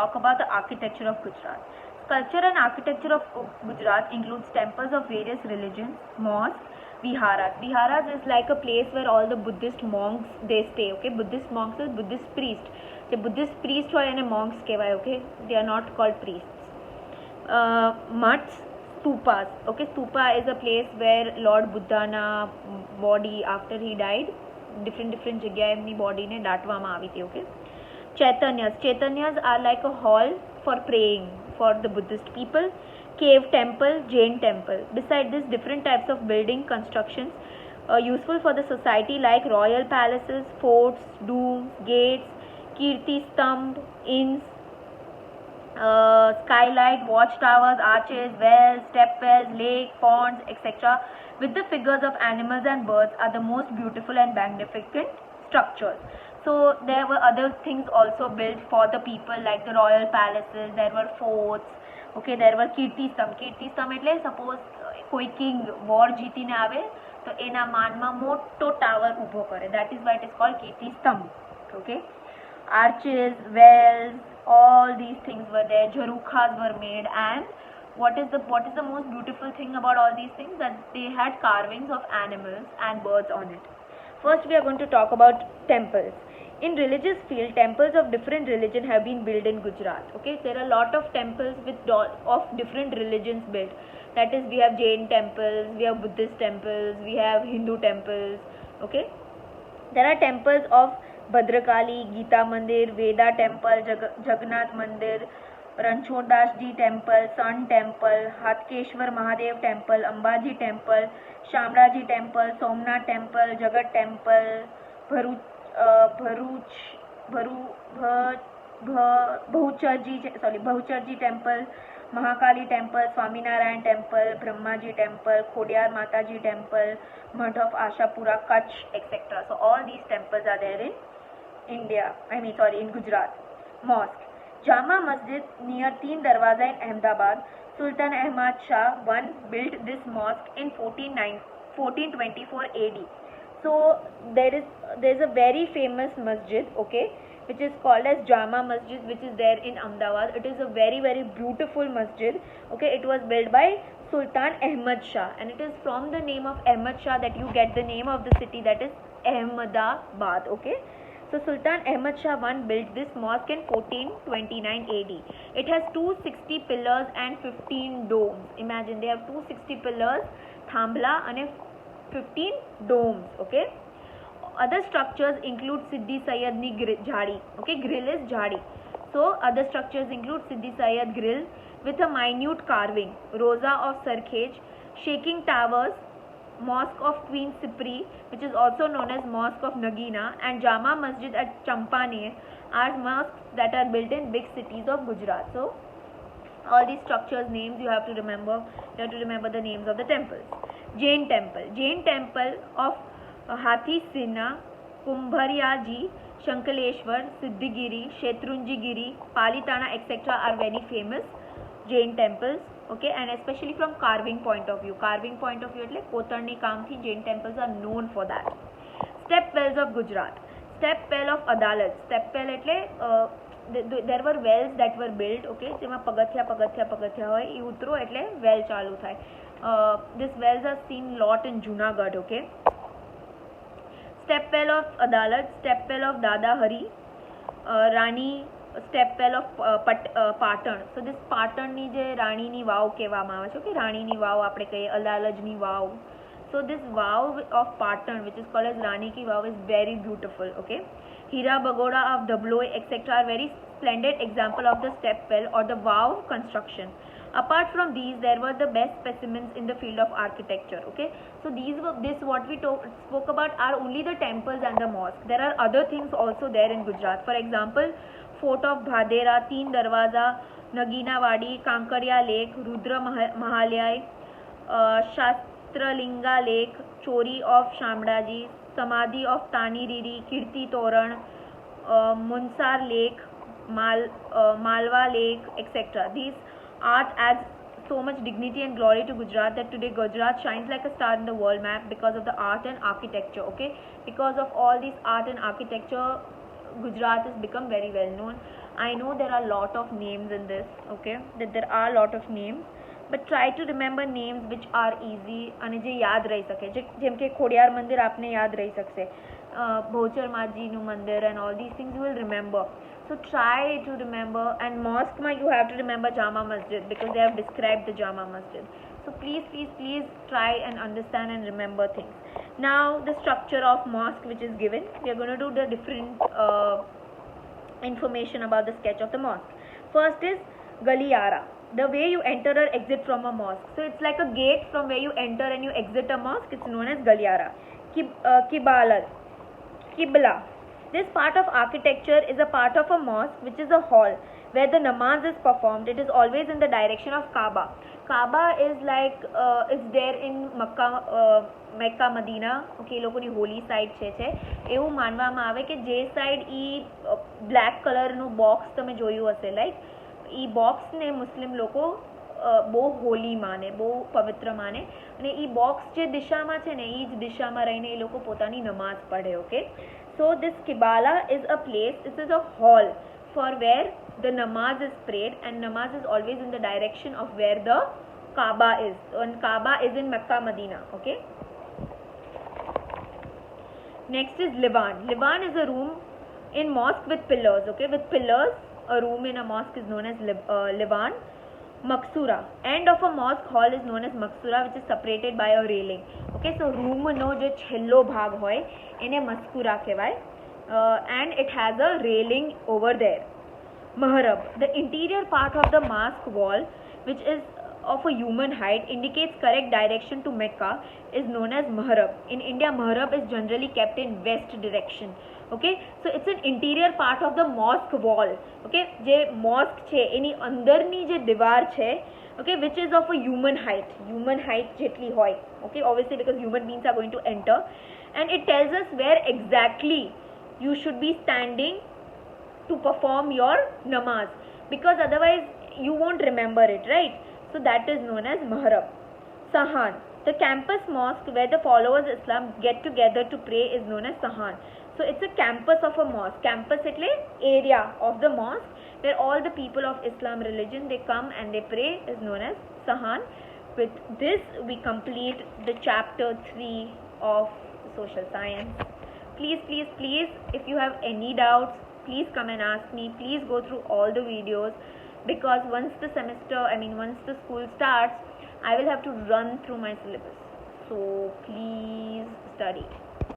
talk about the architecture of Gujarat. Culture and architecture of Gujarat includes temples of various religions, mosques, viharas. Viharas is like a place where all the Buddhist monks they stay. Okay, Buddhist monks is Buddhist priest. The Buddhist priest or any monks kehvaye. Okay, they are not called priests. Mats, stupas. Okay, stupa is a place where Lord Buddha na body after he died, different જગ્યાએ એમની બોડીને દાટવામાં આવી હતી. Okay, Chaitanyas are like a hall for praying for the Buddhist people. Cave temple, Jain temple. Beside this, different types of building constructions useful for the society like royal palaces, forts, dooms, gates, kirti stambh, inns, skylight, watchtowers, arches, wells, step wells, lake, ponds, etc. with the figures of animals and birds are the most beautiful and magnificent structures. So there were other things also built for the people like the royal palaces, there were forts, okay, there were kirti stambh એટલે suppose કોઈ king war જીતીને આવે તો એના માનમાં મોટો tower ઊભો કરે, that is why it is called kirti stambh. Okay, arches, wells, all these things were there, jarukhas were made, and what is the most beautiful thing about all these things, that they had carvings of animals and birds on it. First we are going to talk about temples. In religious field, temples of different religion have been built in Gujarat. Okay, there are a lot of temples of different religions built. That is, we have Jain temples, we have Buddhist temples, we have Hindu temples. Okay, there are temples of Bhadrakali, Gita Mandir, Veda temple, Jagannath Mandir, Ranchordas Ji temple, Sun temple, Hatkeshwar Mahadev temple, Ambaji temple, Shamraji temple, Somnath temple, Jagat temple, Bahucharji temple, Mahakali temple, Swaminarayan temple, Brahmaji temple, Khodyar Mataji temple, Madh of Ashapura, Kutch, etc. So all these temples are there in in Gujarat. Mosque. Jama Masjid near Teen Darwaza in Ahmedabad. Sultan Ahmad Shah I built this mosque in 1424 AD. So there is a very famous masjid, okay, which is called as Jama Masjid, which is there in Ahmedabad. It is a very, very beautiful masjid. Okay, it was built by Sultan Ahmad Shah, and it is from the name of Ahmad Shah that you get the name of the city, that is Ahmedabad. Okay, so Sultan Ahmad Shah I built this mosque in 1429 AD. It has 260 pillars and 15 domes. Imagine, they have 260 pillars, thambla, and 15 domes. Okay, other structures include Siddhi Sayyad ni jhadi. Okay, grill is jhadi. So other structures include Siddhi Sayyad grill with a minute carving, Rosa of Sarkhej, shaking towers, Mosque of Queen Sipri, which is also known as Mosque of Nagina, and Jama Masjid at Champaner are mosques that are built in big cities of Gujarat. So all these structures names you have to remember. You have to remember the names of the temples. Jain temple of Hathi Sinha, Kumbhariyaji, Shankaleshwar, Siddhigiri, Shetrunjigiri, Palitana, etc. are very famous Jain temples. Okay, and especially from carving point of view એટલે કોતરણી કામથી Jain temples are known for that. Step wells of Gujarat. Step well of Adalat. Step well એટલે there were wells that were built, okay, જેમાં પગથિયા હોય, એ ઉતરો એટલે well ચાલુ થાય. These wells are seen lot in Junagadh. Okay, step well of Adalat, step well of Dada Hari, Rani, step well of Patan. So this Patan ની જે રાણીની વાવ કહેવામાં આવે છે, okay, રાણીની વાવ આપણે કહીએ, અદાલજની વાવ. So this vow of Patan, which is called as Rani ki vow, is very beautiful. Okay, Hira Bagoda of Dabloi, etc. are very splendid example of the step well or the vow construction. Apart from these, there were the best specimens in the field of architecture. Okay, so what we spoke about are only the temples and the mosque. There are other things also there in Gujarat. For example, Fort of Bhadera, Teen Darwaza, Nagina Wadi, Kankaria Lake, Rudra Mahalyai, Shastralinga Lake, Chori of Shamraji, Samadhi of Tani Riri, Kirti Toran, Munsar Lake, Malwa Lake, etc. These art adds so much dignity and glory to Gujarat that today Gujarat shines like a star in the world map because of the art and architecture. Okay, because of all these art and architecture, Gujarat has become very well known. I know there are a lot of names in this, okay, that there are a lot of names, but try to remember names which are easy અને જે યાદ રહી શકે, જેમ કે ખોડિયાર મંદિર આપને યાદ રહી શકશે, ભોચર માજીનું મંદિર and all these things you will remember. So try to remember. And mosque ma you have to remember Jama Masjid because they have described the Jama Masjid. So please try and understand and remember things. Now the structure of mosque which is given, we are going to do the different information about the sketch of the mosque. First is Galiyara, the way you enter or exit from a mosque. So it's like a gate from where you enter and you exit a mosque. It's known as Galiyara. Qibla. This part of architecture is a part of a mosque which is a hall where the namaz is performed. It is always in the direction of Kaaba. Kaaba is like it's there in Mecca, Medina. Okay, લોકોની Holi side છે એવું માનવામાં આવે કે જે side ઈ black કલરનું box તમે જોયું હશે, લાઈક ઈ બોક્સને મુસ્લિમ લોકો બહુ હોલી માને, બહુ પવિત્ર માને, અને ઈ બોક્સ જે દિશામાં છે ને ઈ જ દિશામાં રહીને એ લોકો પોતાની નમાઝ પઢે. Okay, so this Qibla is a place, this is a hall for where the namaz is prayed, and namaz is always in the direction of where the Kaaba is, and Kaaba is in Mecca, Medina. Okay, next is Livan. Livan is a room in mosque with pillars. Okay, with pillars, a room in a mosque is known as Livan. Maksura, end of a mosque hall is known as Maksura, which is separated by a railing. Okay, so room no jo છેલ્લો ભાગ હોય એને મસ્કુરા કહેવાય, and it has a railing over there. Mahrab, the interior part of the mosque wall which is of a human height indicates correct direction to Mecca is known as Mahrab. In India, Mahrab is generally kept in west direction. Okay, so it's an interior part of the mosque wall. Okay, જે mosque છે એની અંદરની જે દીવાર છે, okay, which is of a human height જેટલી હોય. Okay, obviously because human beings are going to enter, and it tells us where exactly you should be standing to perform your namaz, because otherwise you won't remember it, right? So that is known as Mahrab. Sahan, the campus mosque where the followers of Islam get together to pray is known as Sahan. So it's a campus of a mosque. Campus એટલે area of the mosque where all the people of Islam religion they come and they pray is known as Sahan. With this we complete the chapter 3 of social science. Please if you have any doubts, please come and ask me. Please go through all the videos, because once the school starts, I will have to run through my syllabus. So please study.